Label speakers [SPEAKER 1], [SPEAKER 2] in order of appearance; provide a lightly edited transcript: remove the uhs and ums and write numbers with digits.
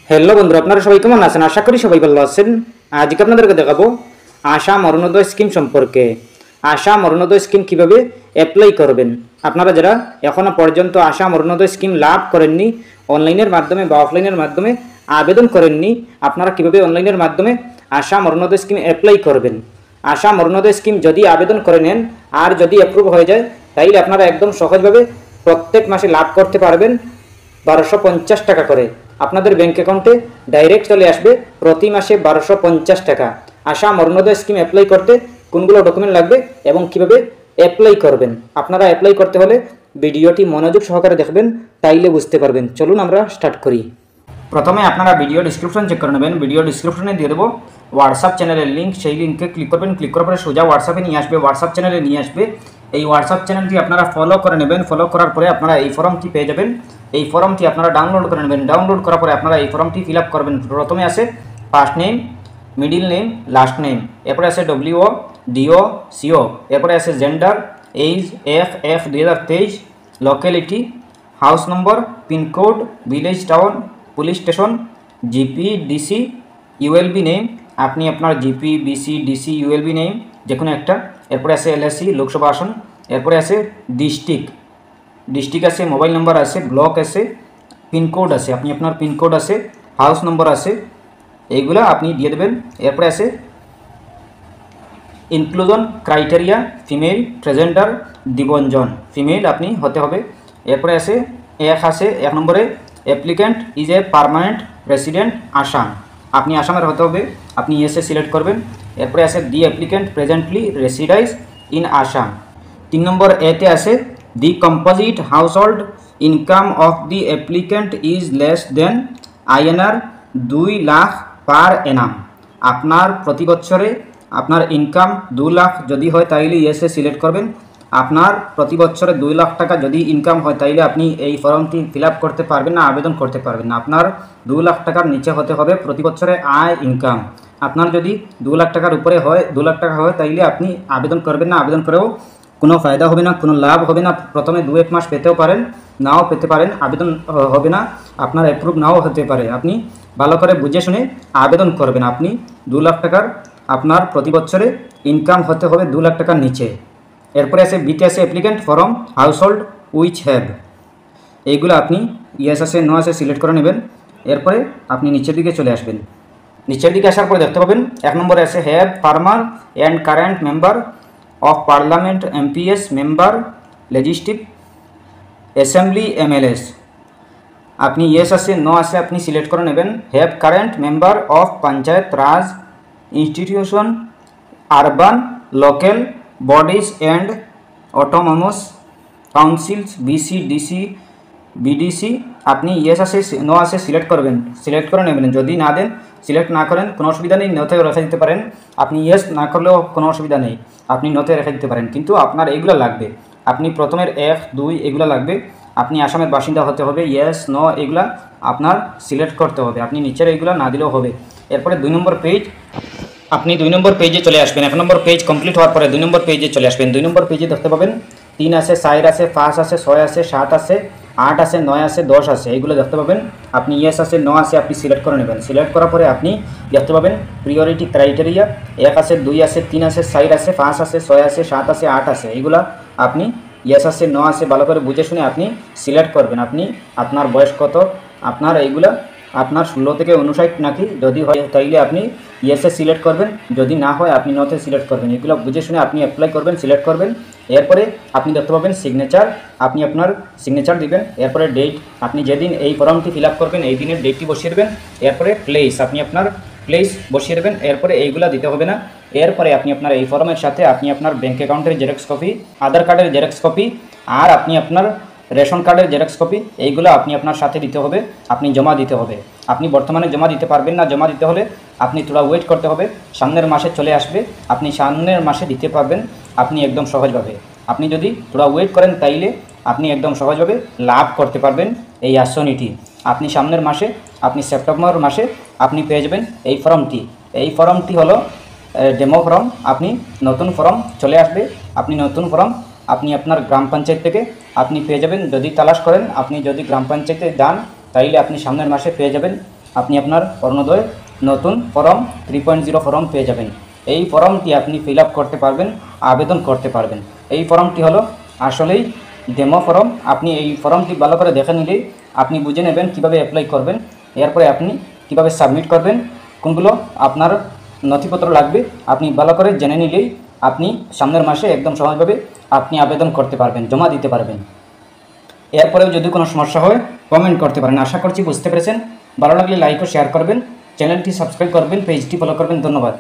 [SPEAKER 1] Hello বন্ধুরা, আপনারা সবাই কেমন আছেন? আশা করি সবাই ভালো আছেন। আজকে আপনাদেরকে দেখাবো আসাম অরুণোদয় স্কিম সম্পর্কে। আসাম অরুণোদয় স্কিম কিভাবে অ্যাপ্লাই করবেন। আপনারা যারা এখনো পর্যন্ত আসাম অরুণোদয় স্কিম লাভ করেননি, অনলাইনের মাধ্যমে বা অফলাইনের মাধ্যমে আবেদন করেননি, আপনারা কিভাবে অনলাইনের মাধ্যমে আসাম অরুণোদয় স্কিম অ্যাপ্লাই করবেন। আসাম অরুণোদয় স্কিম যদি আবেদন করে নেন আর যদি অ্যাপ্রুভ হয়ে যায়, তাইলে আপনারা একদম সহজভাবে প্রত্যেক মাসে লাভ করতে পারবেন 1250 টাকা করে। আপনাদের ব্যাংক অ্যাকাউন্টে ডাইরেক্ট চলে আসবে প্রতি মাসে 1250 টাকা। আসাম অরুণোদয় স্কিম অ্যাপ্লাই করতে কোনগুলো ডকুমেন্ট লাগবে এবং কিভাবে অ্যাপ্লাই করবেন, আপনারা অ্যাপ্লাই করতে হলে ভিডিওটি মনোযোগ সহকারে দেখবেন, তাইলে বুঝতে পারবেন। চলুন আমরা স্টার্ট করি। প্রথমে আপনারা ভিডিও ডিসক্রিপশন চেক করে নেবেন। ভিডিও ডিসক্রিপশনে দিয়ে দেবো হোয়াটসঅ্যাপ চ্যানেলের লিঙ্ক। সেই লিঙ্কে ক্লিক করবেন। ক্লিক করার পরে সোজা হোয়াটসঅ্যাপে নিয়ে আসবে, হোয়াটসঅ্যাপ চ্যানেলে নিয়ে আসবে। এই হোয়াটসঅ্যাপ চ্যানেলটি আপনারা ফলো করে নেবেন। ফলো করার পরে আপনারা এই ফর্মটি পেয়ে যাবেন। এই ফর্মটি আপনারা ডাউনলোড করে নেবেন। ডাউনলোড করার পরে আপনারা এই ফর্মটি ফিল আপ করবেন। প্রথমে আছে first name, middle name, last name, এরপরে আছে ডব্লিউও, ডিও, সিও, এরপরে আছে gender, age, F 2023, locality, house number, pincode, village, town, police station, GP, DC, ULB name, আপনি আপনার GP, BC, DC, ULB name যে কোনো একটা। এরপরে আছে এলএসি, লোকসভা আসন। এরপরে আছে ডিস্ট্রিক্ট আছে, মোবাইল নম্বর আছে, ব্লক আছে, পিনকোড আছে, আপনি আপনার পিনকোড আছে, হাউস নম্বর আছে, এইগুলো আপনি দিয়ে দেবেন। এরপরে আছে ইনক্লুশন ক্রাইটেরিয়া, ফিমেল, ট্রান্সজেন্ডার, দিবঞ্জন, ফিমেল আপনি হতে হবে। এরপরে আছে এক নম্বরে applicant is a permanent resident Assam, আপনি আসামের হতে হবে, আপনি ইয়েসে সিলেক্ট করবেন। এরপরে আছে the applicant presently resides in Assam. 3 নম্বর এতে আছে the composite household income of the applicant is less than INR 2 lakh per annum, আপনার প্রতি বছরে আপনার ইনকাম 2 লাখ যদি হয় তাইলে ইয়েসে সিলেক্ট করবেন। আপনার প্রতি বছরে 2 লাখ টাকা যদি ইনকাম হয় তাইলে আপনি এই ফর্মটি ফিল আপ করতে পারবেন না, আবেদন করতে পারবেন না। আপনার 2 লাখ টাকার নিচে হতে হবে প্রতি বছরে আয় ইনকাম। আপনার যদি 2 লাখ টাকার উপরে হয়, 2 লাখ টাকা হয়, তাইলে আপনি আবেদন করবেন না। আবেদন করেও কোনো ফায়দা হবে না, কোনো লাভ হবে না। প্রথমে 2-1 মাস পেতেও পারেন, নাও পেতে পারেন, আবেদন হবে না, আপনার অ্যাপ্রুভ নাও হতে পারে। আপনি ভালো করে বুঝে শুনে আবেদন করবেন। আপনি 2 লাখ টাকার আপনার প্রতি বছরে ইনকাম হতে হবে 2 লাখ টাকার নিচে। এরপরে আছে বিতে আছে applicant form household which have, এইগুলো আপনি ইয়েস আছে নো আছে সিলেক্ট করে নেবেন। এরপরে আপনি নিচের দিকে চলে আসবেন। নিচের দিকে আসার পরে দেখতে পাবেন 1 নম্বরে আছে have farmer and current member of parliament, MPS, member legislative assembly, MLS, আপনি ইয়েস আছে নো আছে আপনি সিলেক্ট করে নেবেন। Have current member of panchayat Raj institution, urban local bodies and autonomous council's, BC, DC, BDC, আপনি ইয়েস আছে no আছে select করবেন, সিলেক্ট করে নেবেন। যদি না দেন, সিলেক্ট না করেন, কোনো অসুবিধা নেই, নোতে রেখে দিতে পারেন। আপনি ইয়েস না করলেও কোনো অসুবিধা নেই, আপনি নোতে রেখে দিতে পারেন। কিন্তু আপনার এইগুলো লাগবে, আপনি প্রথমের 1, 2 এগুলো লাগবে। আপনি আসামের বাসিন্দা হতে হবে, ইয়েস নো এগুলা আপনার সিলেক্ট করতে হবে। আপনি নিচের এইগুলো না দিলেও হবে। এরপরে 2 নম্বর পেজ, আপনি 2 নম্বর পেজে চলে আসবেন। 1 নম্বর পেজ কমপ্লিট হওয়ার পরে 2 নম্বর পেজে চলে আসবেন। 2 নম্বর পেজে দেখতে পাবেন 3 আছে, 4 আছে, 5 আছে, 6 আছে, 7 আছে, 8 আছে, 9 আছে, 10 আছে, এইগুলো দেখতে পাবেন। আপনি ইয়েস আছে নো আছে আপনি সিলেক্ট করে নেবেন। সিলেক্ট করার পরে আপনি দেখতে পাবেন প্রিয়রিটি ক্রাইটেরিয়া 1 আছে, 2 আছে, 3 আছে, 4 আছে, 5 আছে, 6 আছে, 7 আছে, 8 আছে, এইগুলা আপনি ইয়েস আছে নো আছে ভালো করে বুঝে শুনে আপনি সিলেক্ট করবেন। আপনি আপনার বয়স কত, আপনার এইগুলা আপনার 16 থেকে 59 নাকি, যদি হয় তাইলে আপনি ইয়েসে সিলেক্ট করবেন, যদি না হয় আপনি নোতে সিলেক্ট করবেন। এগুলো বুঝে শুনে আপনি অ্যাপ্লাই করবেন, সিলেক্ট করবেন। এরপরে আপনি দেখতে পাবেন সিগনেচার, আপনি আপনার সিগনেচার দিবেন। এরপরে ডেট, আপনি যেদিন এই ফর্মটি ফিল আপ করবেন এই দিনের ডেটটি বসিয়ে দেবেন। এরপরে প্লেস, আপনি আপনার প্লেস বসিয়ে দেবেন। এরপরে এইগুলা দিতে হবে না। এরপরে আপনি আপনার এই ফর্মের সাথে আপনি আপনার ব্যাঙ্ক অ্যাকাউন্টের জেরক্স কপি, আধার কার্ডের জেরক্স কপি, আর আপনি আপনার রেশন কার্ডের জেরক্স কপি, এইগুলো আপনি আপনার সাথে দিতে হবে, আপনি জমা দিতে হবে। আপনি বর্তমানে জমা দিতে পারবেন না, জমা দিতে হলে আপনি থোড়া ওয়েট করতে হবে, সামনের মাসে চলে আসবে, আপনি সামনের মাসে দিতে পারবেন আপনি একদম সহজভাবে। আপনি যদি থোড়া ওয়েট করেন তাইলে আপনি একদম সহজভাবে লাভ করতে পারবেন এই আসনিটি। আপনি সামনের মাসে, আপনি সেপ্টেম্বর মাসে আপনি পেয়ে যাবেন এই ফর্মটি। এই ফর্মটি হলো ডেমো ফর্ম, আপনি নতুন ফর্ম চলে আসবে, আপনি নতুন ফর্ম আপনি আপনার গ্রাম পঞ্চায়েত থেকে আপনি পেয়ে যাবেন। যদি তালাশ করেন, আপনি যদি গ্রাম পঞ্চায়েতে যান তাইলে আপনি সামনের মাসে পেয়ে যাবেন আপনি আপনার অরুণোদয় নতুন ফর্ম 3.0 ফর্ম পেয়ে যাবেন। এই ফর্মটি আপনি ফিল আপ করতে পারবেন, আবেদন করতে পারবেন। এই ফর্মটি হলো আসলেই ডেমো ফর্ম। আপনি এই ফর্মটি ভালো করে দেখে নিলেই আপনি বুঝে নেবেন কীভাবে অ্যাপ্লাই করবেন, এরপরে আপনি কীভাবে সাবমিট করবেন, কোনগুলো আপনার নথিপত্র লাগবে আপনি ভালো করে জেনে নিলেই আপনি সামনের মাসে একদম সহজভাবে আপনি আবেদন করতে পারবেন, জমা দিতে পারবেন। এরপরেও যদি কোনো সমস্যা হয় কমেন্ট করতে পারেন। আশা করছি বুঝতে পেরেছেন। ভালো লাগলে লাইক ও শেয়ার করবেন, চ্যানেলটি সাবস্ক্রাইব করবেন, পেজটি ফলো করবেন। ধন্যবাদ।